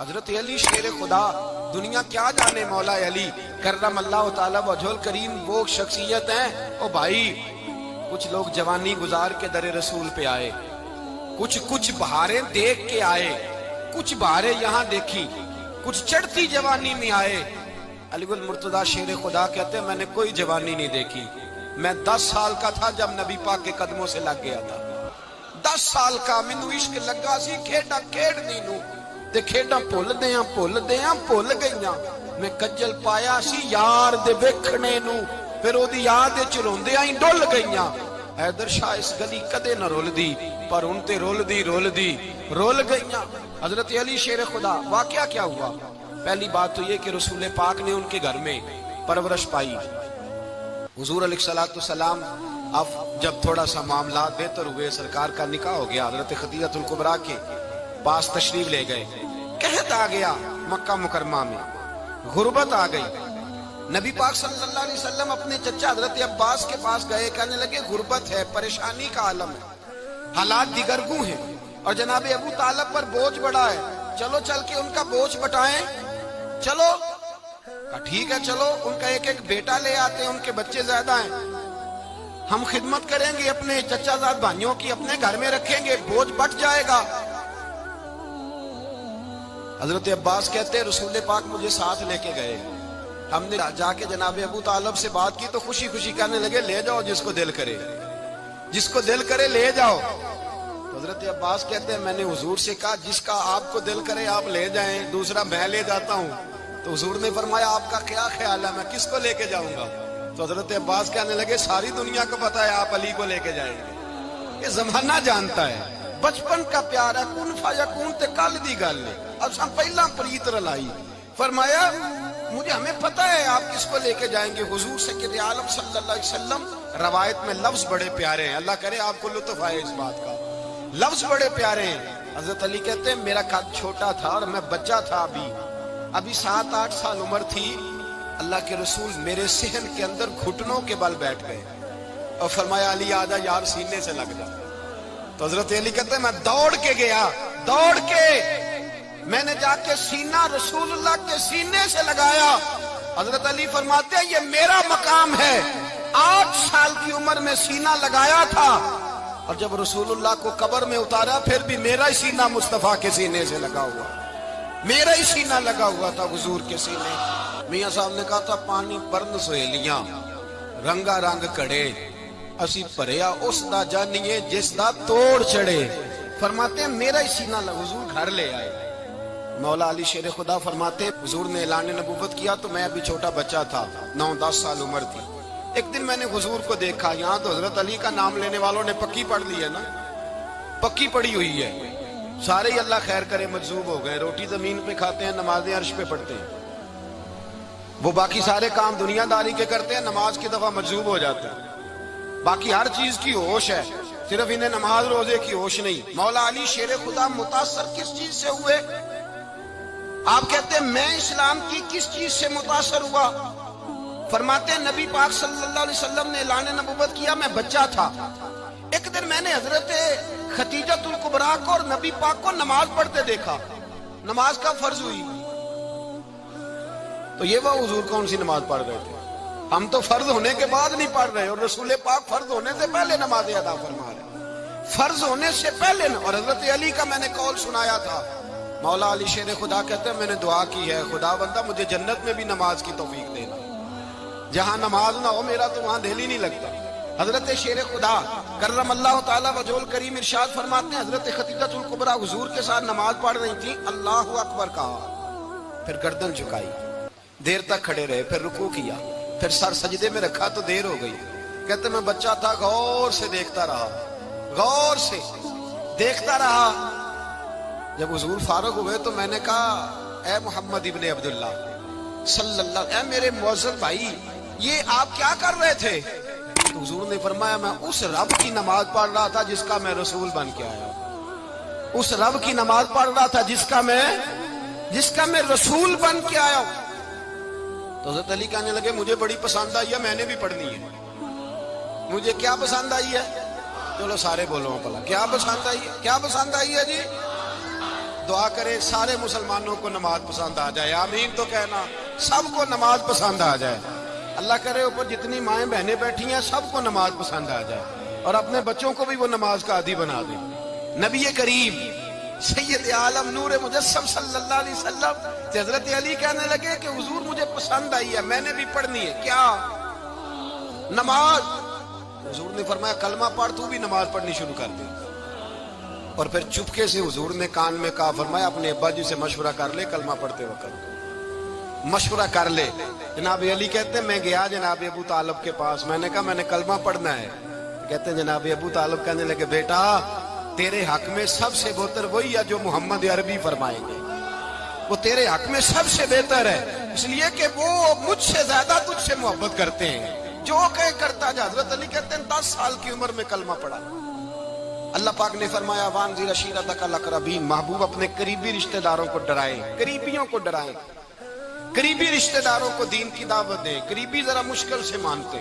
حضرت علی شیر خدا، دنیا کیا جانے مولا علی کرم اللہ تعالی وجہل کریم وہ شخصیت ہیں۔ او بھائی کچھ لوگ جوانی گزار کے در رسول پہ آئے، کچھ بہاریں دیکھ کے آئے، کچھ بہاریں یہاں دیکھی، کچھ چڑھتی جوانی میں آئے۔ علی گل مرتضیٰ شیر خدا کہتے ہیں میں نے کوئی جوانی نہیں دیکھی، میں 10 سال کا تھا جب نبی پاک کے قدموں سے لگ گیا تھا۔ 10 سال کا مینوں عشق لگا سی، کھیڈا کھیڈ نہیں نو تے کھیڈا بھول گئیاں۔ میں کجل پایا سی یار دے ویکھنے نو، پھر او دی یاد وچ روندیاں ہی ڈل گئیاں۔ حیدر شاہ اس گلی کدے نہ رول دی، پر ان تے رول گئیاں۔ حضرت علی شیر خدا، واقعہ کیا ہوا؟ پہلی بات تو یہ کہ رسول پاک نے ان کے گھر میں پرورش پائی۔ حضور علیہ السلام اب جب تھوڑا سا معاملات بہتر ہوئے، سرکار کا نکاح ہو گیا، حضرت خدیجہ الکبریٰ کے پاس تشریف لے گئے۔ قحط آ گیا مکہ مکرمہ میں، غربت آ گئی۔ نبی پاک صلی اللہ علیہ وسلم اپنے چچا حضرت عباس کے پاس گئے، کہنے لگے غربت ہے، پریشانی کا عالم ہے، حالات دیگرگوں ہیں، اور جناب ابو طالب پر بوجھ بڑا ہے، چلو چل کے ان کا بوجھ بٹائیں۔ چلو ٹھیک ہے، چلو ان کا ایک بیٹا لے آتے ہیں، ان کے بچے زیادہ ہیں، ہم خدمت کریں گے اپنے چچا زاد بھائیوں کی، اپنے گھر میں رکھیں گے، بوجھ بٹ جائے گا۔ حضرت عباس کہتے ہیں رسول پاک مجھے ساتھ لے کے گئے، ہم نے جا کے جناب ابو طالب سے بات کی تو خوشی خوشی کہنے لگے لے جاؤ جس کو دل کرے لے جاؤ۔ حضرت عباس کہتے ہیں میں نے حضور سے کہا جس کا آپ کو دل کرے آپ لے جائیں، دوسرا میں لے جاتا ہوں۔ تو حضور نے فرمایا آپ کا کیا خیال ہے، میں کس کو لے کے جاؤں گا؟ تو حضرت عباس کہنے لگے ساری دنیا کو پتا ہے آپ علی کو لے کے جائیں گے، یہ زمانہ جانتا ہے، بچپن کا پیار ہے، کن فیکون تے کل دی گل ہے، اب ہم پہلا پریت رلائی۔ فرمایا ہمیں پتا ہے آپ کس کو لے کے جائیں گے، حضور سید عالم صلی اللہ علیہ وسلم۔ روایت میں لفظ بڑے پیارے ہیں، اللہ کرے آپ کو لطف آئے اس بات کا، لفظ بڑے پیارے ہیں۔ حضرت علی کہتے ہیں میرا قد چھوٹا تھا اور میں بچہ تھا، ابھی 7-8 سال عمر تھی، اللہ کے رسول میرے صحن کے اندر گھٹنوں کے بل بیٹھ گئے اور فرمایا علی آجا یار سینے سے لگ جا۔ تو حضرت علی کہتے ہیں میں دوڑ کے گیا، میں نے جا کے سینہ رسول اللہ کے سینے سے لگایا۔ حضرت علی فرماتے ہیں یہ میرا مقام ہے، 8 سال کی عمر میں سینہ لگایا تھا، اور جب رسول اللہ کو قبر میں اتارا پھر بھی میرا ہی سینہ مصطفیٰ کے سینے سے لگا ہوا، میرا ہی سینہ لگا ہوا تھا حضور کے سینے۔ میاں صاحب نے کہا تھا پانی پرن سہیلیاں رنگا رنگ کڑے، اسی پریا اس دا جانیے جس دا توڑ چڑھے۔ فرماتے ہیں میرا ہی سینہ لگا، حضور گھر لے آئے۔ مولا علی شیر خدا فرماتے ہیں حضور نے اعلان نبوت کیا تو میں ابھی چھوٹا بچہ تھا، 9-10 سال عمر تھی۔ ایک دن میں نے حضور کو دیکھا، یہاں تو حضرت علی کا نام لینے والوں نے پکی پڑھ لی ہے نا، پکی پڑھی ہوئی ہے، سارے ہی اللہ خیر کرے مجذوب ہو گئے، روٹی زمین پہ کھاتے ہیں، نمازیں عرش پہ پڑھتے ہیں، وہ باقی سارے کام دنیا داری کے کرتے ہیں، نماز کی دفعہ مجذوب ہو جاتے ہیں، باقی ہر چیز کی ہوش ہے، صرف انہیں نماز روزے کی ہوش نہیں۔ مولا علی شیر خدا متاثر کس چیز سے ہوئے؟ آپ کہتے ہیں میں اسلام کی کس چیز سے متاثر ہوا؟ فرماتے ہیں نبی پاک صلی اللہ علیہ وسلم نے اعلان نبوت کیا، میں بچہ تھا، ایک دن میں نے حضرت خدیجہ الکبریٰ کو اور نبی پاک کو نماز پڑھتے دیکھا، نماز کا فرض ہوئی، تو یہ وہ حضور کون سی نماز پڑھ رہے تھے؟ ہم تو فرض ہونے کے بعد نہیں پڑھ رہے، اور رسول پاک فرض ہونے سے پہلے نماز ادا فرما رہے، فرض ہونے سے پہلے۔ اور حضرت علی کا میں نے قول سنایا تھا، مولا علی شیر خدا کہتے ہیں میں نے دعا کی ہے خدا بندہ مجھے جنت میں بھی نماز کی توفیق دینا، جہاں نماز نہ ہو میرا تو وہاں دل ہی نہیں لگتا۔ حضرت شیر خدا کرم اللہ تعالی وجہل کریم ارشاد فرماتے ہیں حضرت خدیجہ الکبریٰ حضور کے ساتھ نماز پڑھ رہی تھی، اللہ اکبر کہا، پھر گردن جھکائی، دیر تک کھڑے رہے، پھر رکوع کیا، پھر سر سجدے میں رکھا تو دیر ہو گئی۔ کہتے میں بچہ تھا، غور سے دیکھتا رہا، غور سے دیکھتا رہا۔ جب حضور فارغ ہوئے تو میں نے کہا اے محمد ابن عبداللہ صلی اللہ، اے میرے معزز بھائی یہ آپ کیا کر رہے تھے؟ تو حضور نے فرمایا میں اس رب کی نماز پڑھ رہا تھا جس کا میں رسول بن کے آیا ہوں، اس رب کی نماز پڑھ رہا تھا جس کا میں رسول بن کے آیا ہوں۔ تو حضرت علی کہنے لگے مجھے بڑی پسند آئی ہے، میں نے بھی پڑھنی ہے۔ مجھے کیا پسند آئی ہے؟ چلو سارے بولو پلا، کیا پسند آئی ہے؟ کیا پسند آئی ہے جی؟ دعا کرے سارے مسلمانوں کو نماز پسند آ جائے، آمین تو کہنا، سب کو نماز پسند آ جائے۔ اللہ کرے اوپر جتنی مائیں بہنیں بیٹھی ہیں سب کو نماز پسند آ جائے، اور اپنے بچوں کو بھی وہ نماز کا عادی بنا دیں۔ نبی کریم سید عالم نور مجسم صلی اللہ علیہ وسلم حضرت علی کہنے لگے کہ حضور مجھے پسند آئی ہے، میں نے بھی پڑھنی ہے، کیا؟ نماز۔ حضور نے فرمایا کلمہ پڑھ، تو بھی نماز پڑھنی شروع کر دے۔ اور پھر چپکے سے حضور نے کان میں کہا، فرمایا اپنے ابا جی سے مشورہ کر لے کلمہ پڑھتے وقت، مشورہ کر لے۔ جناب علی کہتے ہیں میں گیا جناب ابو طالب کے پاس، میں نے کہا میں نے کلمہ پڑھنا ہے۔ کہتے ہیں جناب ابو طالب کہنے لگے بیٹا تیرے حق میں سب سے بہتر وہی ہے جو محمد عربی فرمائیں گے، وہ تیرے حق میں سب سے بہتر ہے، اس لیے کہ وہ مجھ سے زیادہ تجھ سے محبت کرتے ہیں، جو کہیں کرتا جا۔ حضرت علی کہتے ہیں 10 سال کی عمر میں کلمہ پڑھا۔ اللہ پاک نے فرمایا وانذر عشیرتک الاقربین، محبوب اپنے قریبی رشتہ داروں کو ڈرائیں، قریبیوں کو ڈرائیں، قریبی رشتہ داروں کو دین کی دعوت دیں۔ قریبی ذرا مشکل سے مانتے،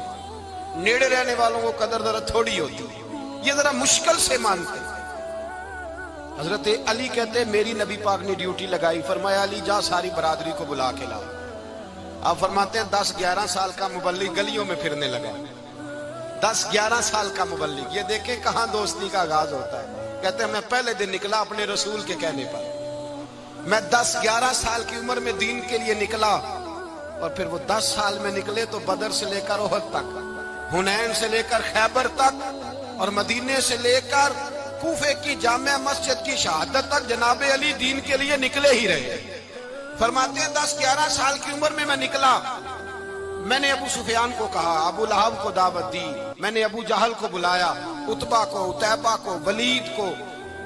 نیڑے رہنے والوں کو قدر ذرا تھوڑی ہوتی، یہ ذرا مشکل سے مانتے۔ حضرت علی کہتے ہیں میری نبی پاک نے ڈیوٹی لگائی، فرمایا علی جا ساری برادری کو بلا کے لاؤ۔ آپ فرماتے ہیں 10-11 سال کا مبلغ گلیوں میں پھرنے لگا، 10-11 سال کا مبلغ، یہ دیکھیں کہاں دوستی کا آغاز ہوتا ہے۔ کہتے ہیں میں پہلے دن نکلا اپنے رسول کے کہنے پر، میں 10-11 سال کی عمر میں دین کے لیے نکلا، اور پھر وہ 10 سال میں نکلے تو بدر سے لے کر احد تک، حنین سے لے کر خیبر تک، اور مدینے سے لے کر کوفے کی جامع مسجد کی شہادت تک جناب علی دین کے لیے نکلے ہی رہے۔ فرماتے ہیں 10-11 سال کی عمر میں نکلا، میں نے ابو سفیان کو کہا، ابو لہب کو دعوت دی، میں نے ابو جہل کو بلایا، عتبہ کو، عتیبہ کو، ولید کو،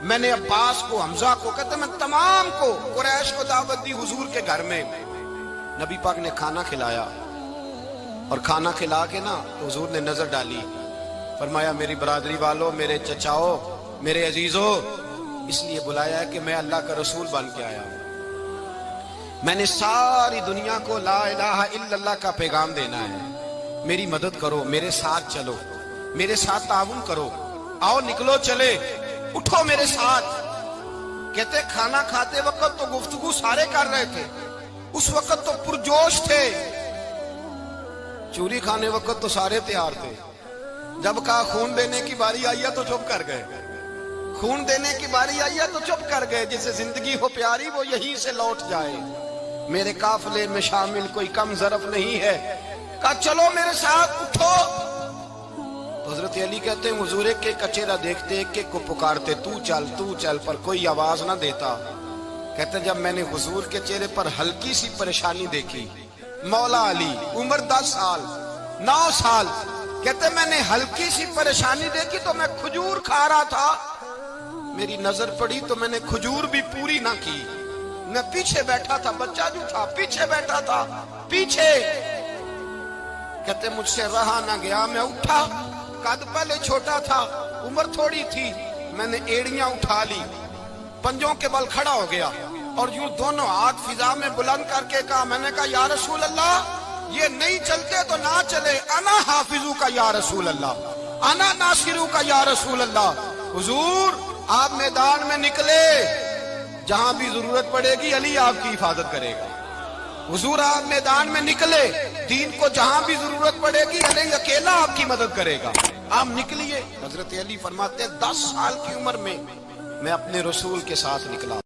میں نے عباس کو، حمزہ کو، کہتے میں تمام کو، قریش کو دعوت دی حضور کے گھر میں۔ نبی پاک نے کھانا کھلایا، اور کھانا کھلا کے نا حضور نے نظر ڈالی، فرمایا میری برادری والوں، میرے چچاؤ، میرے عزیزو، اس لیے بلایا ہے کہ میں اللہ کا رسول بن کے آیا ہوں، میں نے ساری دنیا کو لا الہ الا اللہ کا پیغام دینا ہے، میری مدد کرو، میرے ساتھ چلو، میرے ساتھ تعاون کرو، آؤ نکلو چلے، اٹھو میرے ساتھ۔ کہتے کھانا کھاتے وقت تو گفتگو سارے کر رہے تھے، اس وقت تو پرجوش تھے، چوری کھانے وقت تو سارے تیار تھے، جب کہا خون دینے کی باری آئی ہے تو چپ کر گئے، خون دینے کی باری آئی ہے تو چپ کر گئے، جسے زندگی ہو پیاری وہ یہیں سے لوٹ جائے، میرے قافلے میں شامل کوئی کم ظرف نہیں ہے، کہا چلو میرے ساتھ اٹھو۔ حضرت علی کہتے ہیں حضور ایک ایک چہرہ دیکھتے، ایک ایک کو پکارتے، تو چل، پر کوئی آواز نہ دیتا۔ کہتے جب میں نے حضور کے چہرے پر ہلکی سی پریشانی دیکھی، مولا علی عمر 10 سال 9 سال، کہتے میں نے ہلکی سی پریشانی دیکھی تو میں کھجور کھا رہا تھا، میری نظر پڑی تو میں نے کھجور بھی پوری نہ کی، میں پیچھے بیٹھا تھا، بچہ جو تھا پیچھے بیٹھا تھا، پیچھے۔ کہتے مجھ سے رہا نہ گیا، میں اٹھا، قد پہلے چھوٹا تھا، عمر تھوڑی تھی، میں نے ایڑیاں اٹھا لی، پنجوں کے بل کھڑا ہو گیا، اور یوں دونوں ہاتھ فضا میں بلند کر کے کہا، میں نے کہا یا رسول اللہ یہ نہیں چلتے تو نہ چلے، انا حافظو کا یا رسول اللہ، انا ناصرو کا یا رسول اللہ۔ حضور آپ میدان میں نکلے، جہاں بھی ضرورت پڑے گی علی آپ کی حفاظت کرے گا۔ حضور آپ میدان میں نکلے، دین کو جہاں بھی ضرورت پڑے گی علی اکیلا آپ کی مدد کرے گا، آپ نکلیے۔ حضرت علی فرماتے ہیں 10 سال کی عمر میں اپنے رسول کے ساتھ نکلا۔